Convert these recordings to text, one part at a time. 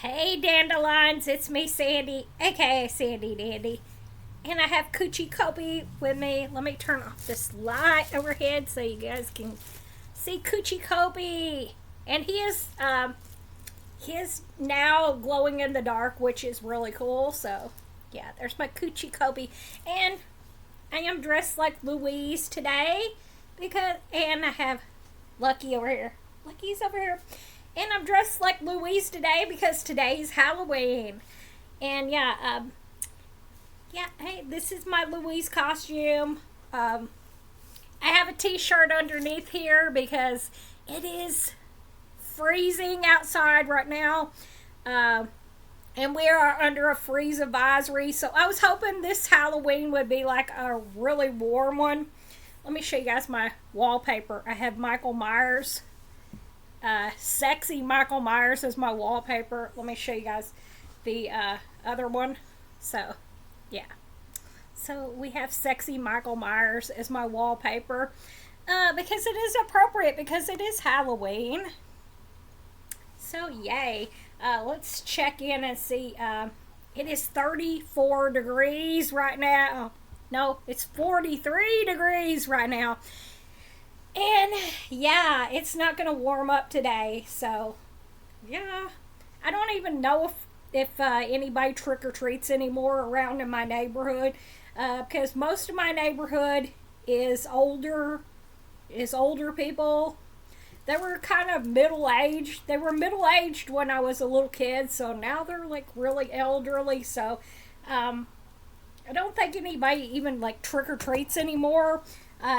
Hey dandelions, it's me Sandy, aka Sandy Dandy, and I have Coochie Kobe with me. Let me turn off this light overhead so you guys can see Coochie Kobe, and he is now glowing in the dark, which is really cool. So yeah, there's my Coochie Kobe, and I am dressed like Louise today and I have Lucky over here. Lucky's over here. And I'm dressed like Louise today because today's Halloween. And hey, this is my Louise costume. I have a t-shirt underneath here because it is freezing outside right now. And we are under a freeze advisory. So I was hoping this Halloween would be like a really warm one. Let me show you guys my wallpaper. I have Michael Myers. Sexy Michael Myers as my wallpaper. Let me show you guys the other one. So, yeah. So we have sexy Michael Myers as my wallpaper. Because it is appropriate because it is Halloween. So, yay. Let's check in and see. It is 34 degrees right now. No, it's 43 degrees right now. And yeah, it's not going to warm up today. So, yeah. I don't even know if anybody trick or treats anymore around in my neighborhood. Because most of my neighborhood is older people. They were kind of middle aged. They were middle aged when I was a little kid, so now they're like really elderly. So I don't think anybody even like trick or treats anymore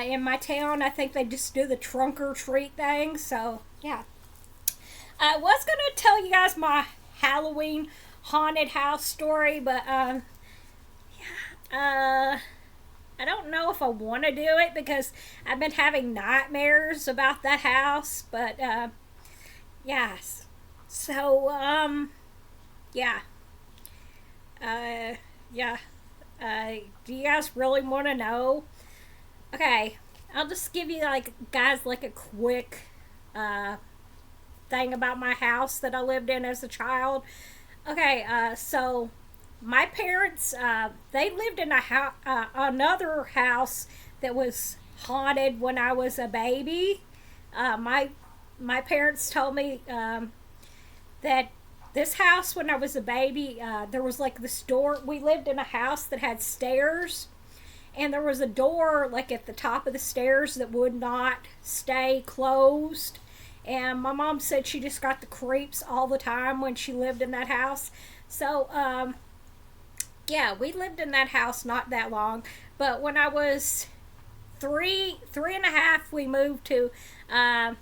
in my town. I think they just do the trunk or treat thing. So yeah, I was gonna tell you guys my Halloween haunted house story, but I don't know if I want to do it because I've been having nightmares about that house. But yes, so yeah, yeah. Do you guys really want to know? Okay, I'll just give you like a quick thing about my house that I lived in as a child. Okay, so my parents they lived in another house that was haunted when I was a baby. My parents told me that this house when I was a baby, there was like this door. We lived in a house that had stairs, and there was a door like at the top of the stairs that would not stay closed. And my mom said she just got the creeps all the time when she lived in that house. So yeah, we lived in that house not that long, but when I was three and a half, we moved to the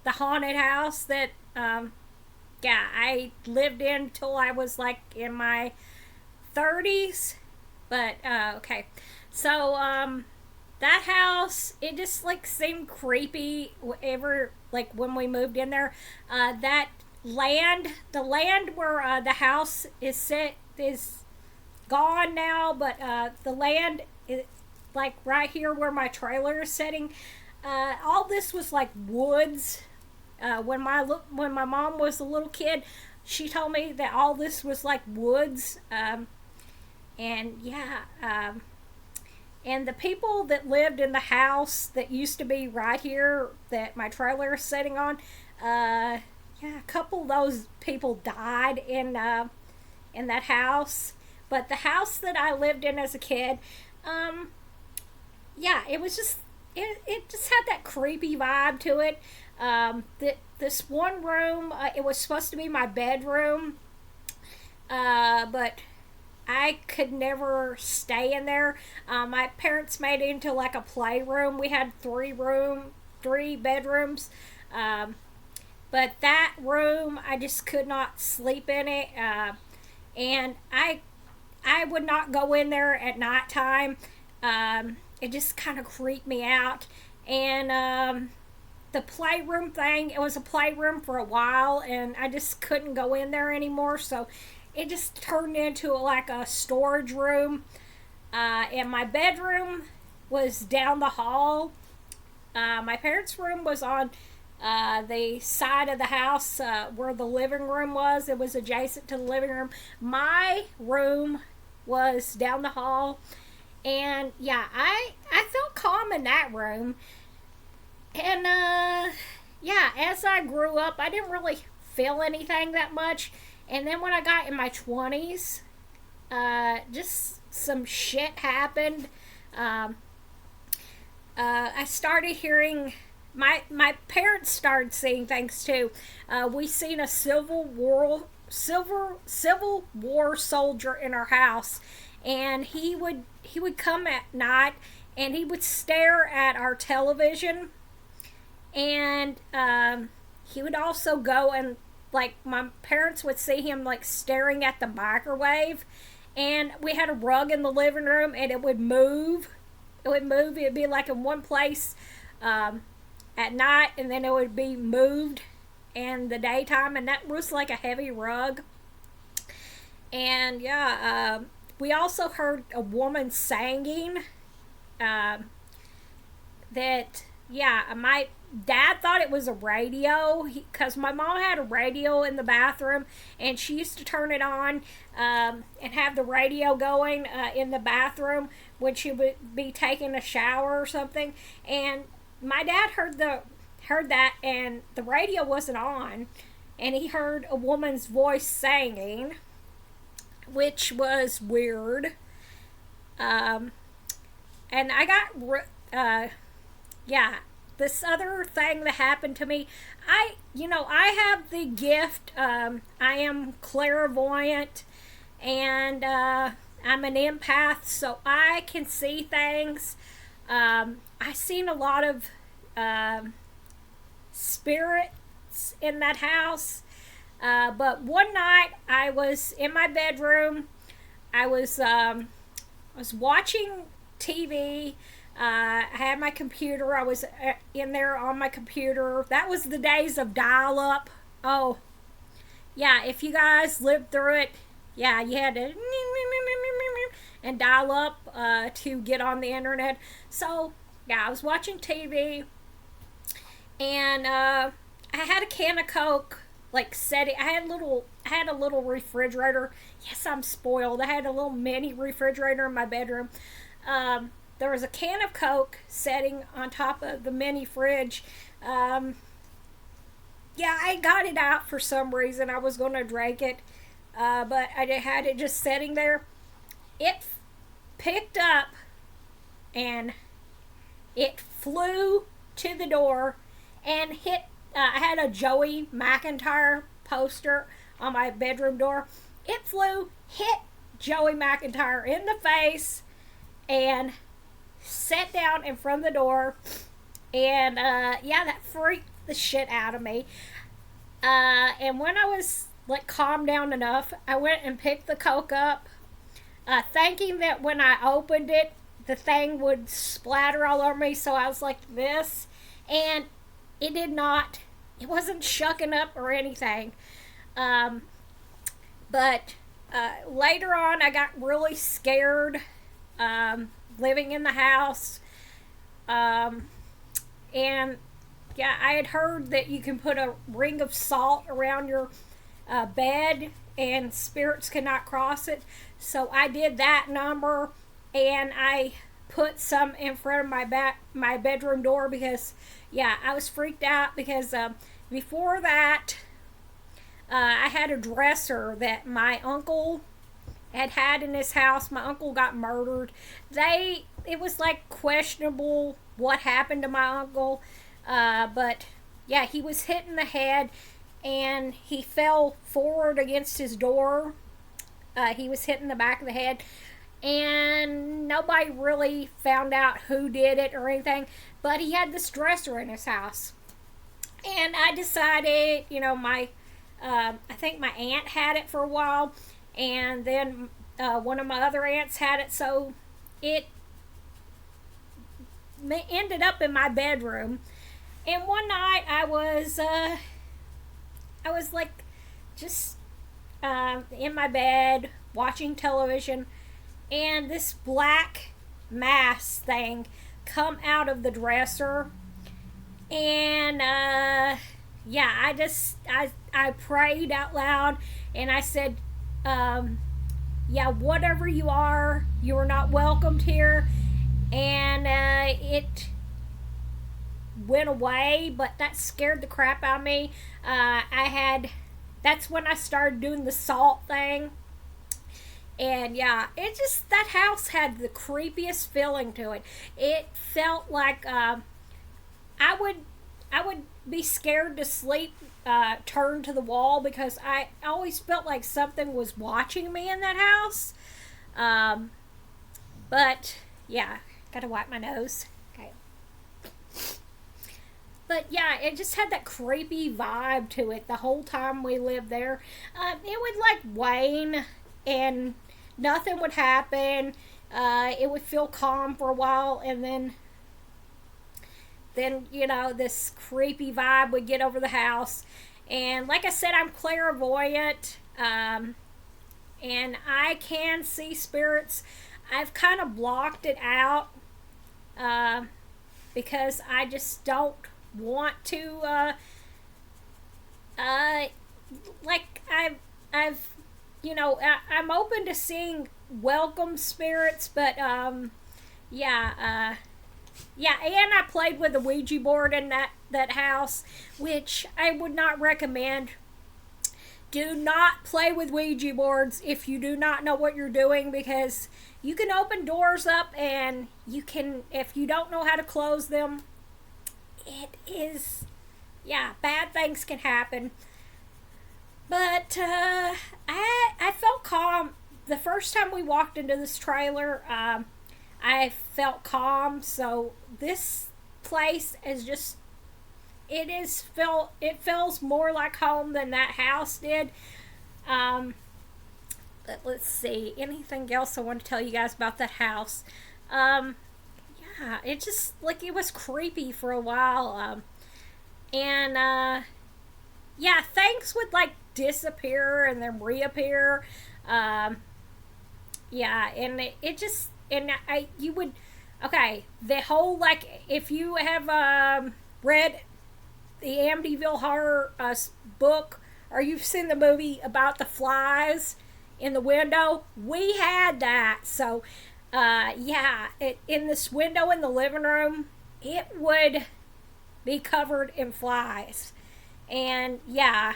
haunted house that yeah, I lived in till I was like in my 30s. But okay, so that house, it just like seemed creepy. Ever like when we moved in there, that the land where the house is set is gone now, but the land is like right here where my trailer is sitting. All this was like woods. When my mom was a little kid, she told me that all this was like woods. And yeah, and the people that lived in the house that used to be right here that my trailer is sitting on, yeah, a couple of those people died in that house. But the house that I lived in as a kid, yeah, it was just it just had that creepy vibe to it. This one room, it was supposed to be my bedroom, but I could never stay in there. My parents made it into like a playroom. We had three bedrooms. But that room, I just could not sleep in it. And I would not go in there at nighttime. It just kind of creeped me out. And the playroom thing, it was a playroom for a while, and I just couldn't go in there anymore. So it just turned into like a storage room. And my bedroom was down the hall. My parents' room was on The side of the house where the living room was, it was adjacent to the living room. My room was down the hall, and yeah, I felt calm in that room. And yeah, as I grew up, I didn't really feel anything that much. And then when I got in my 20s, just some shit happened. Um, I started hearing my parents started seeing things too. We seen a Civil War soldier in our house, and he would come at night and he would stare at our television, and he would also go and, like, my parents would see him like staring at the microwave, and we had a rug in the living room and it would move. It would be like in one place at night, and then it would be moved in the daytime, and that was like a heavy rug. And yeah, we also heard a woman singing. Um, that yeah, my dad thought it was a radio because my mom had a radio in the bathroom, and she used to turn it on and have the radio going in the bathroom when she would be taking a shower or something. And my dad heard that, and the radio wasn't on, and he heard a woman's voice singing, which was weird. Um, and I got yeah, this other thing that happened to me. I have the gift. I am clairvoyant, and I'm an empath, so I can see things. I seen a lot of spirits in that house. But one night I was in my bedroom. I was watching TV. I had my computer. I was in there on my computer. That was the days of dial up. Oh, yeah, if you guys lived through it, yeah, you had to and dial up to get on the internet. So, yeah, I was watching TV, and I had a can of Coke, like, set it. I had a little refrigerator. Yes, I'm spoiled. I had a little mini refrigerator in my bedroom. There was a can of Coke sitting on top of the mini fridge. Yeah, I got it out for some reason. I was going to drink it, but I had it just sitting there. It picked up and it flew to the door and hit. I had a Joey McIntyre poster on my bedroom door. It flew, hit Joey McIntyre in the face, and sat down in front of the door. And yeah, that freaked the shit out of me. And when I was like calmed down enough, I went and picked the Coke up, thinking that when I opened it, the thing would splatter all over me. So I was like this, and it did not. It wasn't shucking up or anything. But later on, I got really scared living in the house. And yeah, I had heard that you can put a ring of salt around your bed and spirits cannot cross it. So I did that number, and I put some in front of my bedroom door because yeah, I was freaked out because before that I had a dresser that my uncle had in his house. My uncle got murdered. It was like questionable what happened to my uncle, but yeah, he was hit in the head and he fell forward against his door. He was hit in the back of the head, and nobody really found out who did it or anything, but he had this dresser in his house. And I decided, I think my aunt had it for a while, and then one of my other aunts had it, so it ended up in my bedroom. And one night I was like just in my bed watching television, and this black mass thing come out of the dresser, And yeah, I prayed out loud, and I said, yeah, whatever you are not welcomed here. And it went away, but that scared the crap out of me. That's when I started doing the salt thing. And yeah, it just, that house had the creepiest feeling to it. It felt like I would I would be scared to sleep turned to the wall because I always felt like something was watching me in that house. Um, but yeah, gotta wipe my nose. Okay. But yeah, it just had that creepy vibe to it the whole time we lived there. It would like wane and nothing would happen. It would feel calm for a while, and then this creepy vibe would get over the house. And like I said, I'm clairvoyant, and I can see spirits. I've kind of blocked it out uh, because I just don't want to. Uh, like I've I'm open to seeing welcome spirits, but yeah. Yeah, and I played with a Ouija board in that house, which I would not recommend. Do not play with Ouija boards if you do not know what you're doing, because you can open doors up, and if you don't know how to close them, it is, yeah, bad things can happen. But I felt calm the first time we walked into this trailer. I felt calm. So this place is just, it feels more like home than that house did. Um, let's see, anything else I want to tell you guys about that house. Um, yeah, it just, like, it was creepy for a while. And yeah, things would like disappear and then reappear. Um, yeah, and it just, and I you would, okay, the whole, like, if you have read the Amityville Horror book, or you've seen the movie about the flies in the window, we had that. So yeah, in this window in the living room, it would be covered in flies. And yeah,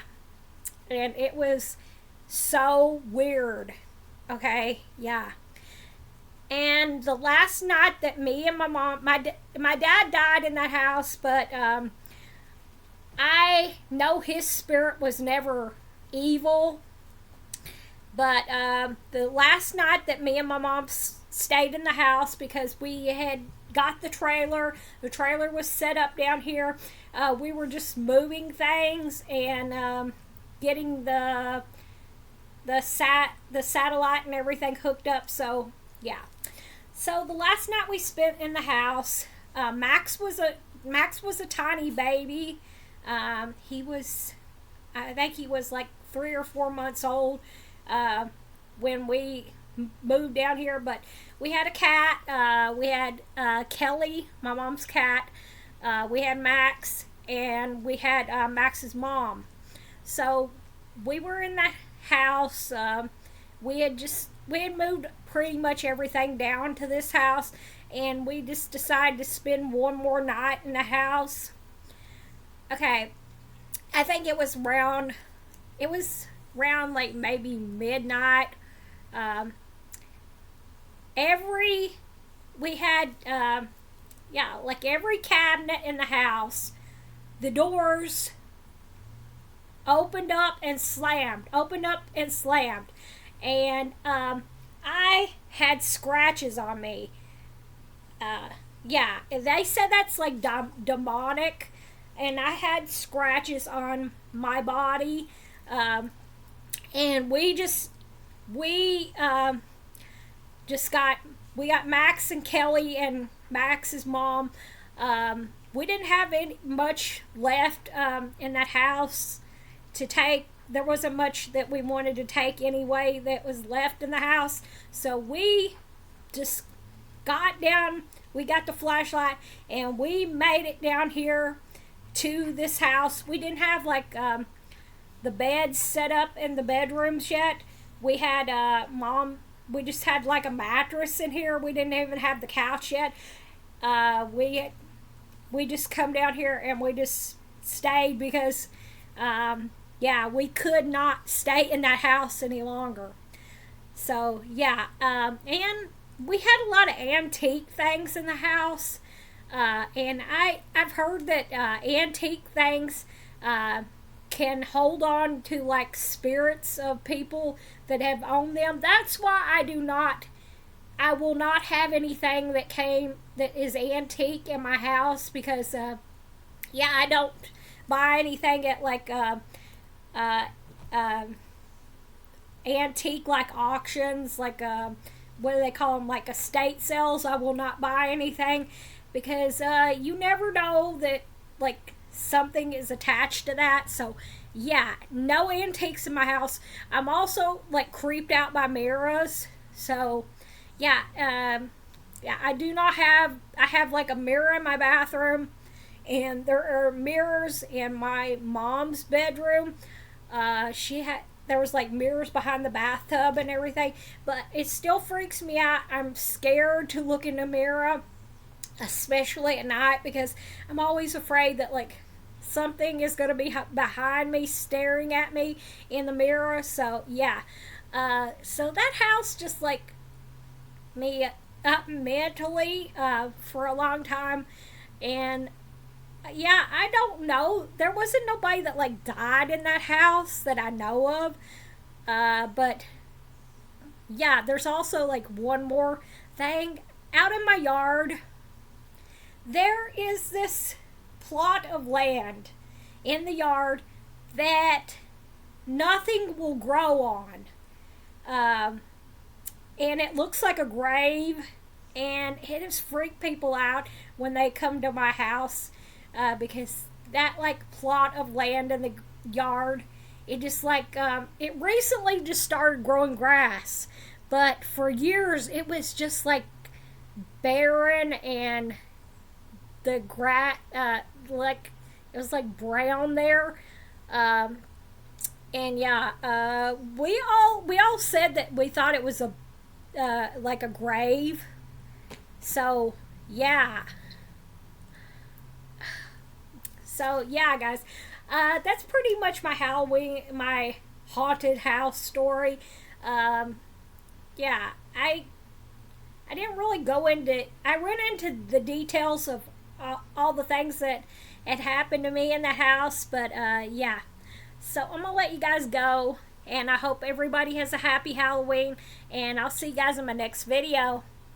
and it was so weird. Okay, yeah. And the last night that me and my mom, my dad died in that house, but I know his spirit was never evil. But the last night that me and my mom stayed in the house, because we had got the trailer was set up down here. We were just moving things and getting the satellite and everything hooked up. So yeah. So the last night we spent in the house, Max was a tiny baby. He was, I think he was like 3 or 4 months old when we moved down here. But we had a cat. We had Kelly, my mom's cat. We had Max, and we had Max's mom. So we were in that house. We had moved pretty much everything down to this house, and we just decided to spend one more night in the house. Okay, I think it was around like maybe midnight. Um, every we had yeah, like every cabinet in the house, the doors opened up and slammed. And I had scratches on me. Yeah, they said that's like demonic, and I had scratches on my body. And we got Max and Kelly and Max's mom. We didn't have much left in that house to take. There wasn't much that we wanted to take anyway that was left in the house. So we just got down, we got the flashlight, and we made it down here to this house. We didn't have like the beds set up in the bedrooms yet. We had we just had like a mattress in here. We didn't even have the couch yet. We just come down here and we just stayed because yeah, we could not stay in that house any longer. So yeah, and we had a lot of antique things in the house, and I've heard that antique things can hold on to like spirits of people that have owned them. That's why I will not have anything that is antique in my house, because yeah, I don't buy anything at like antique like auctions, like what do they call them, like estate sales. I will not buy anything because you never know that like something is attached to that. So yeah, no antiques in my house. I'm also like creeped out by mirrors. So yeah, yeah, I have like a mirror in my bathroom, and there are mirrors in my mom's bedroom. There was like mirrors behind the bathtub and everything, but it still freaks me out. I'm scared to look in the mirror, especially at night, because I'm always afraid that like something is going to be behind me staring at me in the mirror. So yeah, so that house just like me up mentally for a long time. And yeah, I don't know. There wasn't nobody that like died in that house that I know of. But yeah, there's also like one more thing. Out in my yard, there is this plot of land in the yard that nothing will grow on. And it looks like a grave, and it has freaked people out when they come to my house. Because that like plot of land in the yard, it just like it recently just started growing grass, but for years it was just like barren, and the grass like it was like brown there. And yeah, we all said that we thought it was a like a grave. So yeah. So yeah, guys, that's pretty much my Halloween, my haunted house story. Yeah, I didn't really go into. I went into the details of all the things that had happened to me in the house, but yeah. So I'm gonna let you guys go, and I hope everybody has a happy Halloween, and I'll see you guys in my next video.